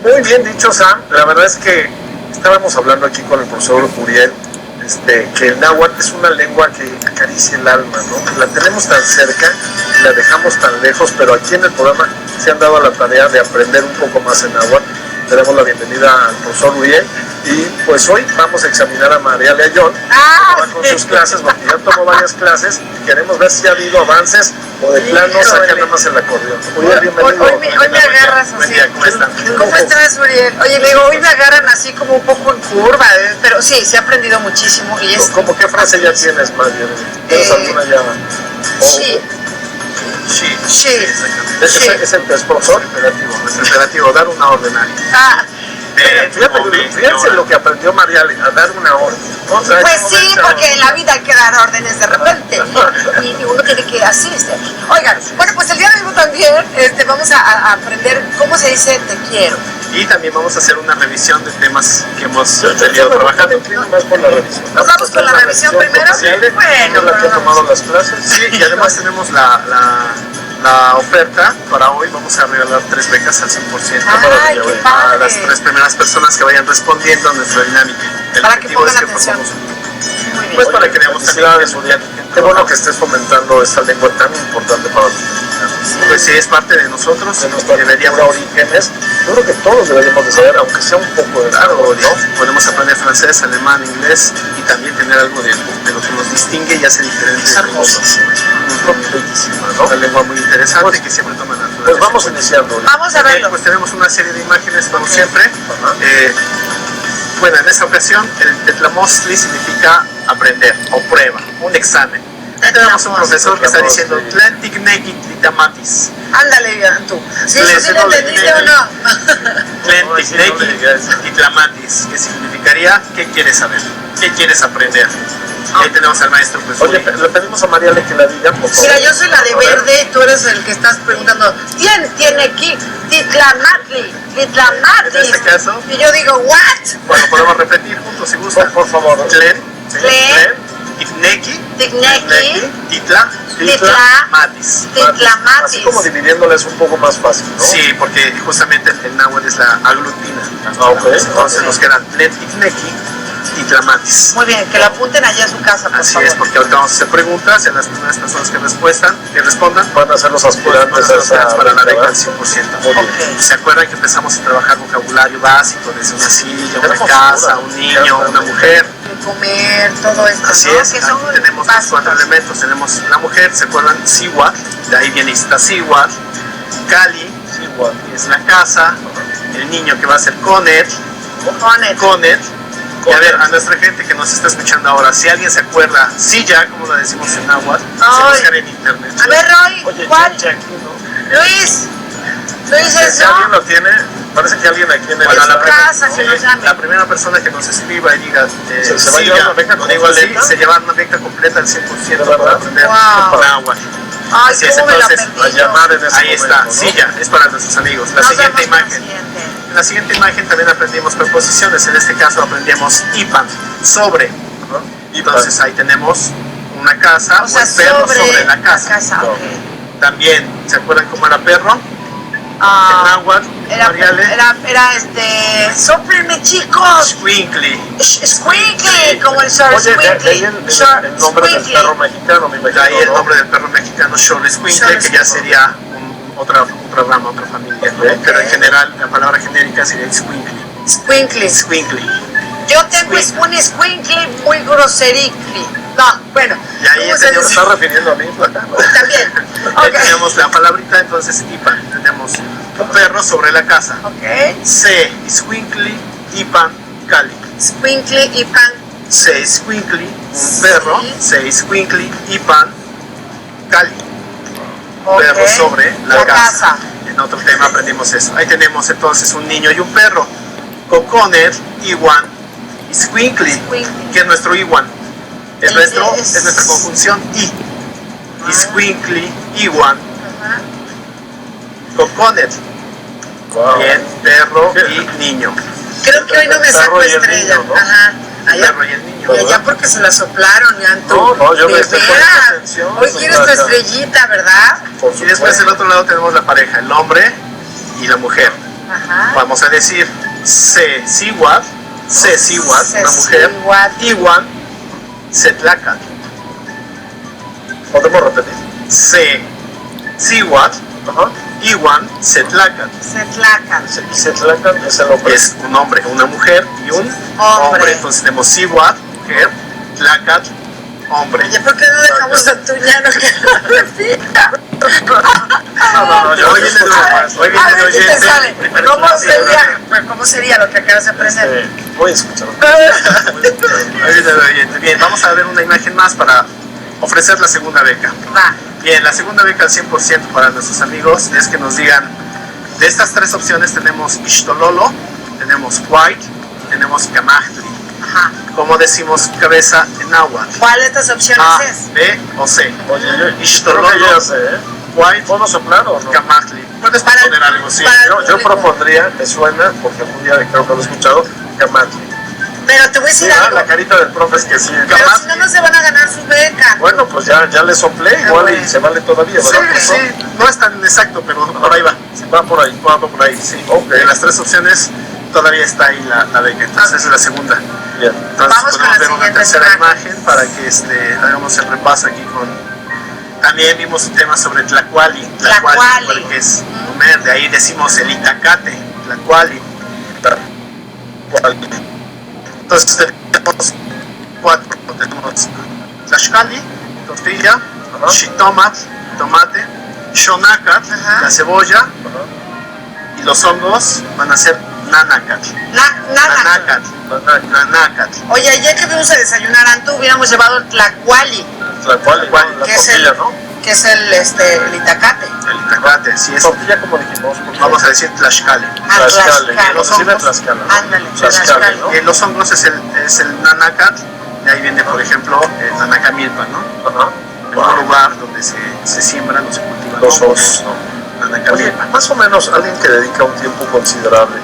Muy bien dicho, Sam. La verdad es que estábamos hablando aquí con el profesor Uriel, que el náhuatl es una lengua que acaricia el alma, ¿no? La tenemos tan cerca, la dejamos tan lejos, pero aquí en el programa se han dado la tarea de aprender un poco más en náhuatl. Le damos la bienvenida al profesor Uriel y pues hoy vamos a examinar a María León con sus clases, porque ya tomó varias clases y queremos ver si ha habido avances o de plano saca nada más el acordeón. Uriel, bienvenido. Hoy me agarras así. ¿Cómo están? ¿Cómo estás, Uriel? Oye, le digo, hoy me agarran así como un poco en curva, pero sí, se ha aprendido muchísimo. Y es... ¿Cómo qué frase ya tienes, más bien? ¿Tienes alguna ya? Sí. Sí. Es el profesor imperativo, dar una orden a alguien. Fíjense lo que aprendió María, a dar una orden. Pues sí, porque en la vida hay que dar órdenes de repente y uno tiene que así. Oigan, bueno, pues el día de hoy también vamos a aprender cómo se dice te quiero. Y también vamos a hacer una revisión de temas que hemos venido trabajando. Más por la revisión. ¿Nos vamos con la revisión primero? Bueno, la que ha tomado las clases. Sí, y además tenemos la oferta para hoy. Vamos a regalar 3 becas al 100% ¡Ay, qué padre! a las 3 primeras personas que vayan respondiendo a nuestra dinámica. El para que pongan es que atención. Pues para que veamos también. Qué bueno que estés fomentando esta lengua tan importante para los mexicanos. Pues sí, es parte de nosotros. De nuestra deberíamos orígenes. Yo creo que todos deberíamos de saber, aunque sea un poco de claro, ¿no? Podemos aprender francés, alemán, inglés y también tener algo de lo que nos distingue y hace diferentes. Es hermoso. ¿no? Una lengua muy interesante que siempre toma naturaleza. Pues vamos iniciando. Vamos a verlo. Pues tenemos una serie de imágenes como siempre. Bueno, en esta ocasión el tetlamostli significa aprender o prueba, un examen. Ahí tenemos un profesor que está diciendo Tlentikneki Tlitamatis. Ándale, tú. ¿Sí lo entendiste o no? Tlentikneki Tlitamatis, que significaría ¿qué quieres saber? ¿Qué quieres aprender? Y ahí tenemos al maestro. Pues, oye, le pedimos a María que la diga, por favor. Mira, yo soy la de verde y tú eres el que estás preguntando. ¿Quién tiene aquí? Titlamatli. En este caso. Y yo digo, ¿what? Bueno, podemos repetir juntos si gustan. Por favor. Tlen. Tikneki. Titlamatis. Así como dividiéndoles un poco más fácil, ¿no? Sí, porque justamente el náhuatl es la aglutina. Entonces nos quedan Tlen Tikneki Titlamatis. Muy bien, que lo apunten allá a su casa, por Así favor. es, porque ahorita vamos a hacer preguntas y las primeras personas que respondan van a ser los aspirantes para la beca al 100%. Okay. ¿Se acuerdan que empezamos a trabajar vocabulario básico desde una silla, una casa, un niño, una mujer? Comer, todo esto. Así ¿no? es, que aquí son tenemos los 4 elementos. Tenemos la mujer, ¿se acuerdan? Siwat, de ahí viene Iztaziwat. Cali, que es la casa. El niño que va a ser Conet. Y a ver, a nuestra gente que nos está escuchando ahora, si alguien se acuerda, silla, como la decimos en náhuatl, se buscar en internet. A ver, Roy, oye, ¿cuál? Luis, ¿eso? ¿alguien lo tiene? Parece que alguien aquí en el... Bueno, la primera persona que nos escriba y diga se va a llevar una beca completa. se lleva una beca completa al 100% para aprender náhuatl. Ay, Así es, ¿cómo me la entonces, perdí yo? ahí está, silla, es para nuestros amigos. La siguiente imagen. En la siguiente imagen también aprendimos preposiciones, en este caso aprendimos ipan, sobre. Entonces ahí tenemos una casa, o el perro sobre la casa. También, ¿se acuerdan cómo era perro? En náhuatl, era sóplenme, chicos. Squinkly. Squinkly, como el short Oye, squinkly. el nombre del perro mexicano, me imagino. De ahí el nombre del perro mexicano, short squinkly, que ya sería otra rama, otra familia, ¿no? Pero en general, la palabra genérica sería squinkly. Squinkly. Yo tengo un squinkly muy grosericly. No, bueno. Y ahí se está refiriendo a mí. También. Okay. Tenemos la palabrita, entonces, ipan. Tenemos un perro sobre la casa. Ok. Se, squinkly, ipan, cali. Squinkly, ipan. Se, squinkly, un perro. Se, squinkly, ipan, cali. Perro sobre la casa. En otro tema aprendimos eso. Ahí tenemos entonces un niño y un perro. Coconet, iwan, squinkly, que es nuestro iwan. Es nuestra conjunción i. Squinkly, iwan, coconet. Bien, perro y niño. Creo que hoy no me saco estrella. Niño, ¿no? Ajá. El perro y el niño. Y allá porque se la soplaron, ya No, yo me estoy poniendo atención. Hoy quieres tu estrellita, ¿verdad? Y después del otro lado tenemos la pareja, el hombre y la mujer. Ajá. Vamos a decir Siwat, una mujer, Iwan, Setlacat. ¿Podemos repetir? Siwat, Iwan, Setlacat. Setlacan es el hombre. Es un hombre, una mujer y un hombre. Entonces tenemos Siwat, mujer, Tlacat, hombre. Oye, ¿por qué no dejamos a Tuñano que lo repita? No, hoy viene de oyente. ¿Cómo sería lo que acabas de aprender? Voy a escuchar. Hoy viene de oyente. Bien, vamos a ver una imagen más para ofrecer la segunda beca. Va. Bien, la segunda beca al 100% para nuestros amigos es que nos digan, de estas tres opciones tenemos Ixtololo, tenemos White, tenemos Camachtli. Ajá. ¿Cómo decimos cabeza en náhuatl? ¿Cuál de estas opciones A, es? B o C. Oye, yo Ixtololo, creo que ya sé, White, ¿puedo soplar o no? Camachtli. Puedes Para- poner algo, sí. para- Yo propondría, me suena, porque algún día creo que lo he escuchado, Camatli. Pero te voy a decir algo. La carita del profe es que sí. Pero si no, no se van a ganar su beca. Bueno, pues ya le soplé, igual bueno. y se vale todavía, Sí, ¿verdad? sí, no es tan exacto, pero por ahí va. Va por ahí. Sí. Ok. De las tres opciones todavía está ahí la beca, entonces es la segunda. Bien. Entonces Vamos con podemos la ver una siguiente tercera imagen. imagen para que hagamos el repaso aquí con... También vimos un tema sobre Tlacuali, Tlacuali. que es comer, de ahí decimos el Itacate, Tlacuali. Entonces tenemos cuatro, tenemos Tlaxcali, tortilla, Xitomat, tomate, Xonacat, Ajá. la cebolla, y los hongos van a ser Nanacat. Nada. Nanacat. Oye, ayer que fuimos a desayunar, Antu, hubiéramos llevado el tlacuali, Tlacuali, la que es tortilla, el, ¿no? que es el itacate. El Itacate, sí es. Tortilla, como dijimos. porque- Vamos a decir Tlaxcali. Tlaxcala. Tlaxcala. Los sí de Tlaxcala, ¿no? Ándale, Tlaxcala, Tlaxcala. ¿no? Los hongos es el Nanacat, de ahí viene, por ejemplo, el Nanacamilpa, ¿no? Ajá. En un lugar donde se siembran o se cultivan Los hongos, ¿no? Oye, Nanacamilpa. más o menos alguien que dedica un tiempo considerable,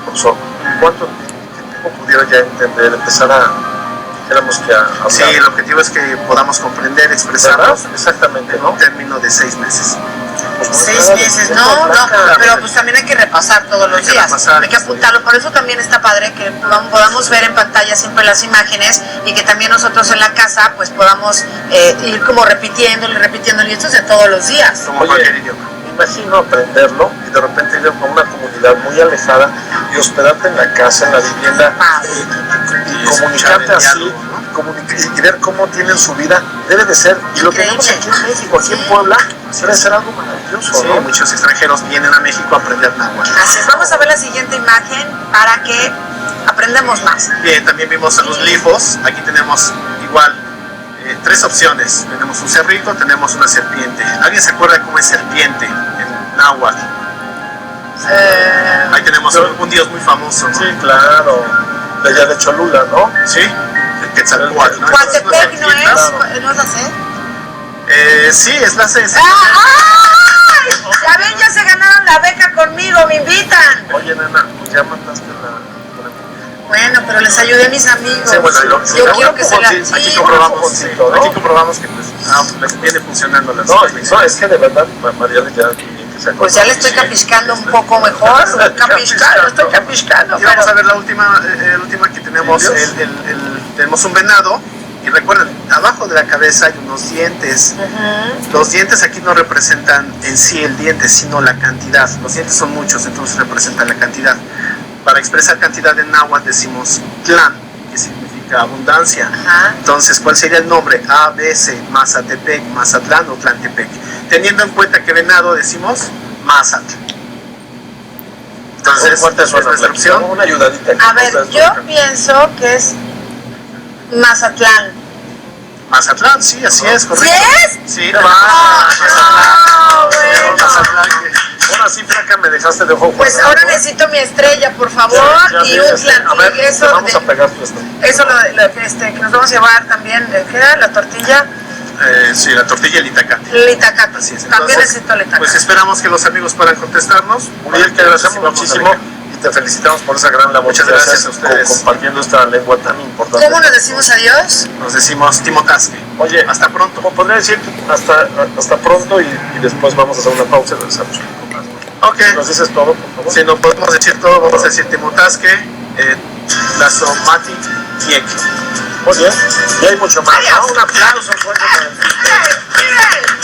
profesor, ¿cuánto tiempo pudiera ya entender, empezar a, dijéramos que a hablar? Sí, el objetivo es que podamos comprender, ¿Verdad? expresarnos Exactamente, en ¿no? un término de 6 meses. Pues no es 6 nada de meses, tiempo, no, Blanca. pero pues también hay que repasar todos los Hay que días, repasar, hay que apuntarlo, por eso también está padre que podamos ver en pantalla siempre las imágenes y que también nosotros en la casa pues podamos ir como repitiéndolo y esto es de todos los días. Como Oye, cualquier idioma. Imagino aprenderlo y de repente ir a una comunidad muy alejada y hospedarte en la casa, en la vivienda y comunicarte escuchar el así diálogo, ¿no? y ver cómo tienen su vida. Debe de ser, y lo tenemos aquí en México, aquí en Puebla, debe ser algo maravilloso, Sí, ¿no? muchos extranjeros vienen a México a aprender náhuatl. Así es, vamos a ver la siguiente imagen para que aprendamos más. Bien, también vimos a los glifos. Aquí tenemos igual 3 opciones. Tenemos un cerrito, tenemos una serpiente. ¿Alguien se acuerda cómo es serpiente en náhuatl? Ahí tenemos un dios muy famoso, ¿no? Sí, claro. De allá de Cholula, ¿no? Sí, el Quetzalcóatl, ¿no? Entonces, Coatepec no serpiente, es, ¿no es la C? Sí, es la C. ¡Ay! Ya ven, ya se ganaron la beca conmigo, me invitan. Oye, nena, pues ya mandaste la... Bueno, pero les ayudé a mis amigos. Sí, bueno, yo quiero que se la... sí, Aquí Sí, comprobamos que pues, les viene funcionando las No, es que de verdad, María ya... pues ya le estoy capiscando un poco mejor. Estoy capiscando. Y vamos a Pero ver la última que tenemos. Tenemos un venado. Y recuerden, abajo de la cabeza hay unos dientes. Los dientes aquí no representan en sí el diente, sino la cantidad. Los dientes son muchos, entonces representan la cantidad. Para expresar cantidad en náhuatl decimos tlan, que significa abundancia. Ajá. Entonces, ¿cuál sería el nombre? ABC, Mazatepec, Mazatlán o Tlantepec. Teniendo en cuenta que venado decimos Mazatl. Entonces, ¿cuál te es suena? nuestra opción. Una ayudadita. a ver, yo pienso que es Mazatlán. Mazatlán, sí, así es, correcto. ¿Sí es? Sí, Bueno. Mazatlán. Ahora sí, flaca, me dejaste de ojo. Pues ahora necesito mi estrella, por favor, y un plan. A ver, Eso, vamos a pegar tu estrella. eso que nos vamos a llevar también, ¿qué era? La tortilla, Sí, la tortilla y el itacate. el itacate. Así es. También Entonces, necesito el itacate. pues esperamos que los amigos puedan contestarnos. Muriel, te agradecemos muchísimo y te felicitamos por esa gran labor. Muchas que gracias haces a ustedes. compartiendo esta lengua tan importante. ¿Cómo nos decimos adiós? Nos decimos Timotasque. Oye, Hasta pronto. Podría decir hasta pronto y después vamos a hacer una pausa y regresamos. Ok. ¿Nos dices todo, por favor? Si no podemos decir todo, vamos a decir Timutasque, Tlazomati, Ñequi. Muy bien. Y hay mucho más, Varias. ¿no? Un aplauso fuerte para el... ¡Miren!